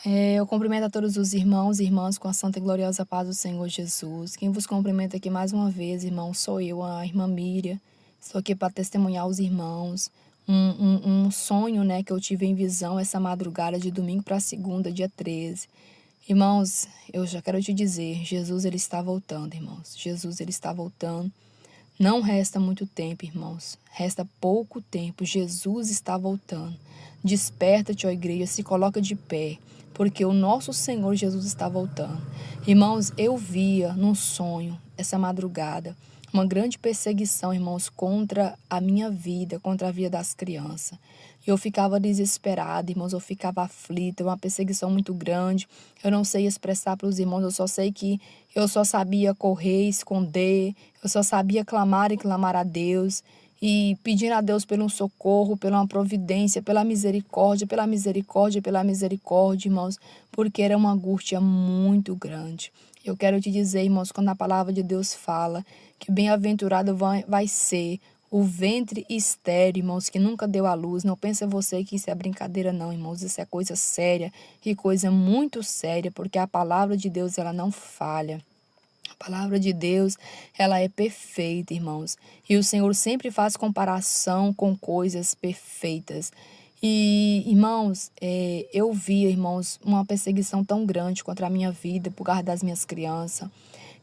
Eu cumprimento a todos os irmãos e irmãs com a santa e gloriosa paz do Senhor Jesus. Quem vos cumprimenta aqui mais uma vez, irmão, sou eu, a irmã Miriam. Estou aqui para testemunhar aos irmãos um sonho, né, que eu tive em visão essa madrugada de domingo para segunda, dia 13. Irmãos, eu já quero te dizer, Jesus ele está voltando, irmãos. Jesus ele está voltando. Não resta muito tempo, irmãos. Resta pouco tempo. Jesus está voltando. Desperta-te, ó igreja, se coloca de pé, porque o nosso Senhor Jesus está voltando. Irmãos, eu via num sonho, essa madrugada, uma grande perseguição, irmãos, contra a minha vida, contra a vida das crianças. Eu ficava desesperada, irmãos, eu ficava aflita, uma perseguição muito grande. Eu não sei expressar para os irmãos, eu só sei que eu só sabia correr, esconder, eu só sabia clamar e clamar a Deus e pedir a Deus pelo um socorro, pela uma providência, pela misericórdia, pela misericórdia, pela misericórdia, irmãos, porque era uma angústia muito grande. Eu quero te dizer, irmãos, quando a palavra de Deus fala que bem-aventurado vai ser o ventre estéril, irmãos, que nunca deu à luz. Não pensa você que isso é brincadeira, não, irmãos. Isso é coisa séria e coisa muito séria, porque a palavra de Deus, ela não falha. A palavra de Deus, ela é perfeita, irmãos. E o Senhor sempre faz comparação com coisas perfeitas. E, irmãos, eu via, irmãos, uma perseguição tão grande contra a minha vida por causa das minhas crianças.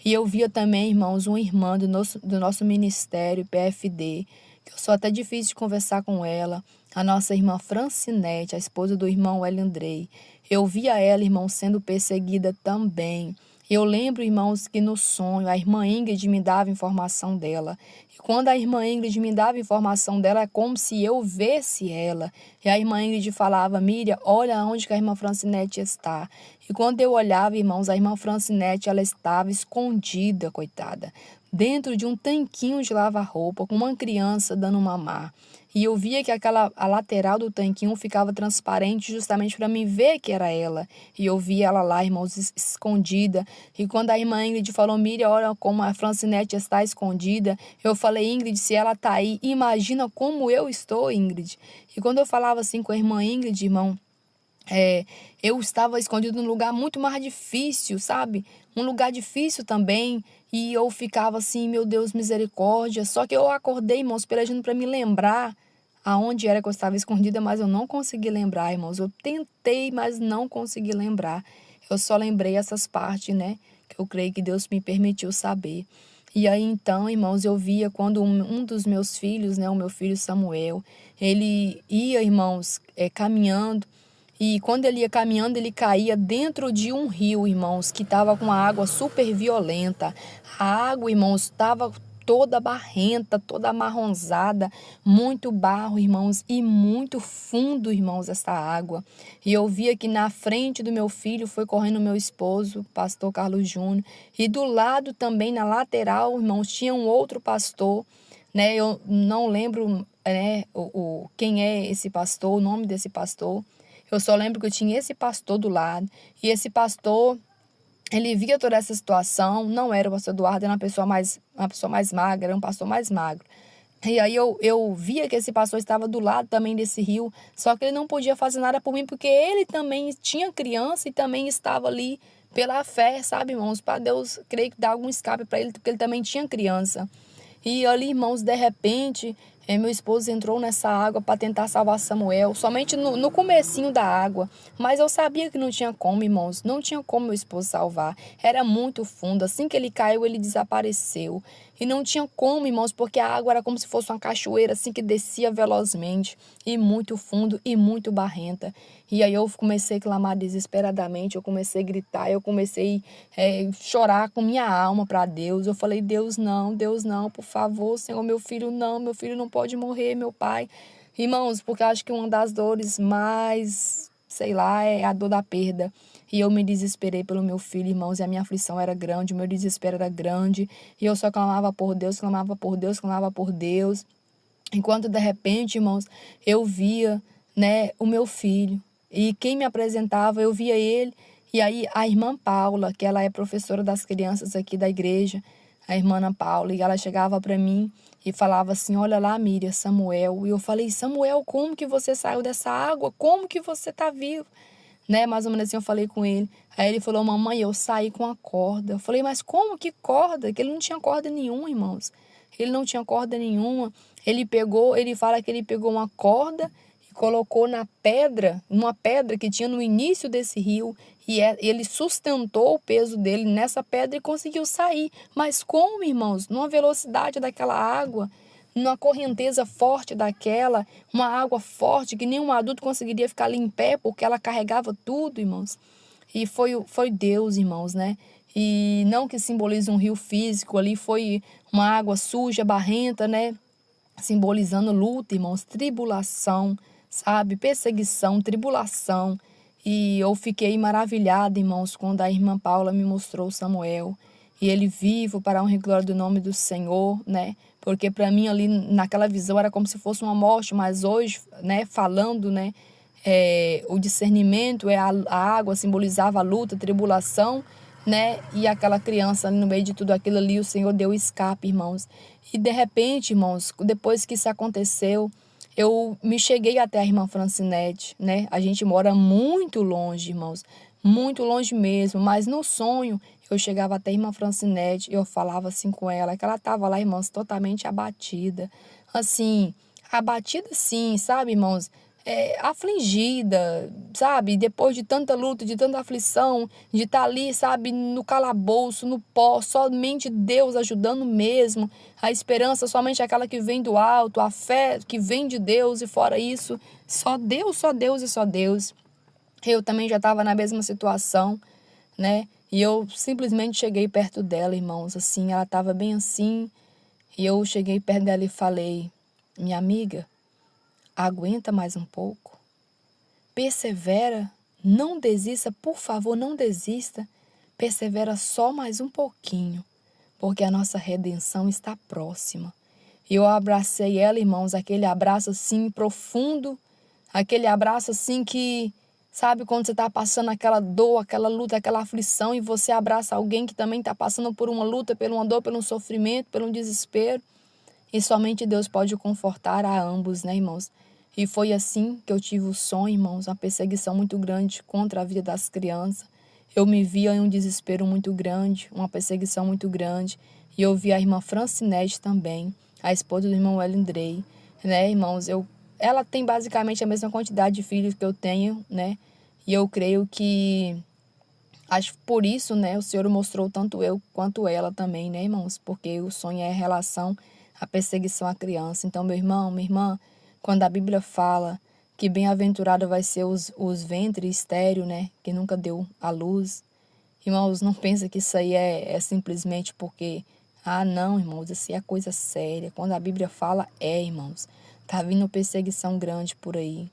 E eu via também, irmãos, uma irmã do nosso ministério, PFD, que eu sou até difícil de conversar com ela, a nossa irmã Francinete, a esposa do irmão Hélio Andrei. Eu via ela, irmão, sendo perseguida também. Eu lembro, irmãos, que no sonho a irmã Ingrid me dava informação dela. E quando a irmã Ingrid me dava informação dela, é como se eu visse ela. E a irmã Ingrid falava, Miriam, olha onde que a irmã Francinete está. E quando eu olhava, irmãos, a irmã Francinete, ela estava escondida, coitada, dentro de um tanquinho de lavar roupa, com uma criança dando mamar. E eu via que a lateral do tanquinho ficava transparente justamente para mim ver que era ela. E eu via ela lá, irmãos, escondida. E quando a irmã Ingrid falou, Miriam, olha como a Francinete está escondida, eu falei, Ingrid, se ela está aí, imagina como eu estou, Ingrid. E quando eu falava assim com a irmã Ingrid, irmão, eu estava escondido num lugar muito mais difícil, sabe? Um lugar difícil também. E eu ficava assim, meu Deus, misericórdia. Só que eu acordei, irmãos, pelejando para me lembrar aonde era que eu estava escondida, mas eu não consegui lembrar, irmãos. Eu tentei, mas não consegui lembrar. Eu só lembrei essas partes, né? Que eu creio que Deus me permitiu saber. E aí, então, irmãos, eu via quando um dos meus filhos, né? O meu filho Samuel, ele ia, irmãos, caminhando. E quando ele ia caminhando, ele caía dentro de um rio, irmãos, que estava com a água super violenta. A água, irmãos, estava toda barrenta, toda amarronzada, muito barro, irmãos, e muito fundo, irmãos, essa água. E eu via que na frente do meu filho foi correndo meu esposo, pastor Carlos Júnior, e do lado também, na lateral, irmãos, tinha um outro pastor, né? Eu não lembro, né, quem é esse pastor, o nome desse pastor. Eu só lembro que eu tinha esse pastor do lado, e esse pastor, ele via toda essa situação, não era o pastor Eduardo, era uma pessoa mais magra, era um pastor mais magro. E aí eu via que esse pastor estava do lado também desse rio, só que ele não podia fazer nada por mim, porque ele também tinha criança e também estava ali pela fé, sabe, irmãos? Para Deus, creio que dar algum escape para ele, porque ele também tinha criança. E ali, irmãos, de repente, meu esposo entrou nessa água para tentar salvar Samuel, somente no comecinho da água. Mas eu sabia que não tinha como, irmãos, não tinha como meu esposo salvar. Era muito fundo, assim que ele caiu, ele desapareceu. E não tinha como, irmãos, porque a água era como se fosse uma cachoeira, assim que descia velozmente, e muito fundo e muito barrenta. E aí eu comecei a clamar desesperadamente, eu comecei a gritar, eu comecei a chorar com minha alma para Deus. Eu falei, Deus não, por favor, Senhor, meu filho não pode morrer, meu pai. Irmãos, porque eu acho que uma das dores mais, sei lá, é a dor da perda. E eu me desesperei pelo meu filho, irmãos, e a minha aflição era grande, o meu desespero era grande. E eu só clamava por Deus, clamava por Deus, clamava por Deus. Enquanto de repente, irmãos, eu via, né, o meu filho. E quem me apresentava, eu via ele. E aí a irmã Paula, que ela é professora das crianças aqui da igreja, a irmã Ana Paula, e ela chegava para mim e falava assim, olha lá, Miriam, Samuel. E eu falei, Samuel, como que você saiu dessa água? Como que você está vivo? né? Mais ou menos assim eu falei com ele. Aí ele falou, mamãe, eu saí com a corda. Eu falei, mas como que corda? Que ele não tinha corda nenhuma, irmãos. Ele não tinha corda nenhuma. Ele fala que ele pegou uma corda e colocou na pedra, numa pedra que tinha no início desse rio, e ele sustentou o peso dele nessa pedra e conseguiu sair. Mas como, irmãos? Numa velocidade daquela água, numa correnteza forte daquela, uma água forte que nenhum adulto conseguiria ficar ali em pé, porque ela carregava tudo, irmãos. E foi Deus, irmãos, né? E não que simbolize um rio físico, ali foi uma água suja, barrenta, né? Simbolizando luta, irmãos, tribulação, sabe? Perseguição, tribulação. E eu fiquei maravilhada, irmãos, quando a irmã Paula me mostrou Samuel. E ele vivo para a honra e glória do nome do Senhor, né? Porque para mim ali naquela visão era como se fosse uma morte, mas hoje, né, falando, né, o discernimento, a água simbolizava a luta, a tribulação, né? E aquela criança no meio de tudo aquilo ali, o Senhor deu escape, irmãos. E de repente, irmãos, depois que isso aconteceu, eu me cheguei até a irmã Francinete, né? A gente mora muito longe, irmãos, muito longe mesmo, mas no sonho eu chegava até a irmã Francinete, eu falava assim com ela, que ela estava lá, irmãos, totalmente abatida, assim, abatida sim, sabe, irmãos? Afligida, sabe? Depois de tanta luta, de tanta aflição, de estar ali, sabe, no calabouço, no pó, somente Deus ajudando mesmo, a esperança somente aquela que vem do alto, a fé que vem de Deus e fora isso, só Deus, só Deus e só Deus. Eu também já estava na mesma situação, né? E eu simplesmente cheguei perto dela, irmãos, assim, ela estava bem assim, e eu cheguei perto dela e falei, minha amiga, aguenta mais um pouco. Persevera, não desista, por favor, não desista. Persevera só mais um pouquinho, porque a nossa redenção está próxima. Eu abracei ela, irmãos, aquele abraço assim profundo, aquele abraço assim que, sabe, quando você está passando aquela dor, aquela luta, aquela aflição e você abraça alguém que também está passando por uma luta, por uma dor, por um sofrimento, por um desespero. E somente Deus pode confortar a ambos, né, irmãos? E foi assim que eu tive o sonho, irmãos, uma perseguição muito grande contra a vida das crianças. Eu me via em um desespero muito grande, uma perseguição muito grande. E eu vi a irmã Francinete também, a esposa do irmão Elindrei, né, irmãos? Ela tem basicamente a mesma quantidade de filhos que eu tenho, né? E eu creio que, acho que por isso, né, o Senhor mostrou tanto eu quanto ela também, né, irmãos? Porque o sonho é em relação à perseguição à criança. Então, meu irmão, minha irmã, quando a Bíblia fala que bem-aventurado vai ser os ventres estéril, né, que nunca deu à luz, irmãos, não pensa que isso aí é simplesmente porque, não, irmãos, isso é coisa séria. Quando a Bíblia fala, irmãos, tá vindo perseguição grande por aí.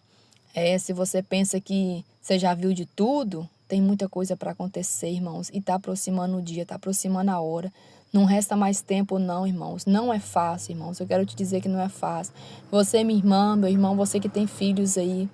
Se você pensa que você já viu de tudo, tem muita coisa para acontecer, irmãos, e tá aproximando o dia, tá aproximando a hora. Não resta mais tempo não, irmãos. Não é fácil, irmãos. Eu quero te dizer que não é fácil. Você, minha irmã, meu irmão, você que tem filhos aí,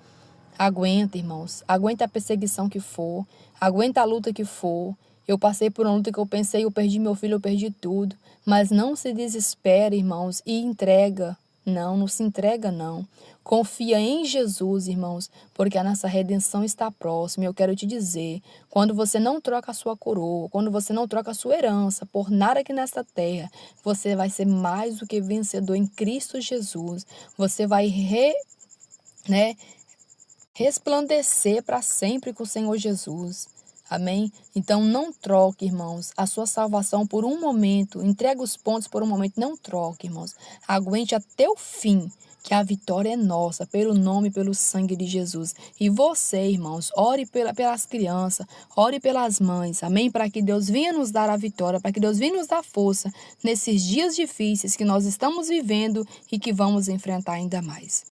aguenta, irmãos. Aguenta a perseguição que for. Aguenta a luta que for. Eu passei por uma luta que eu pensei, eu perdi meu filho, eu perdi tudo. Mas não se desespere, irmãos, e entrega. Não, não se entrega, não. Confia em Jesus, irmãos, porque a nossa redenção está próxima. Eu quero te dizer, quando você não troca a sua coroa, quando você não troca a sua herança por nada aqui nesta terra, você vai ser mais do que vencedor em Cristo Jesus. Você vai resplandecer para sempre com o Senhor Jesus. Amém? Então não troque, irmãos, a sua salvação por um momento. Entrega os pontos por um momento. Não troque, irmãos. Aguente até o fim, que a vitória é nossa, pelo nome e pelo sangue de Jesus. E você, irmãos, ore pelas crianças, ore pelas mães. Amém? Para que Deus venha nos dar a vitória, para que Deus venha nos dar força nesses dias difíceis que nós estamos vivendo e que vamos enfrentar ainda mais.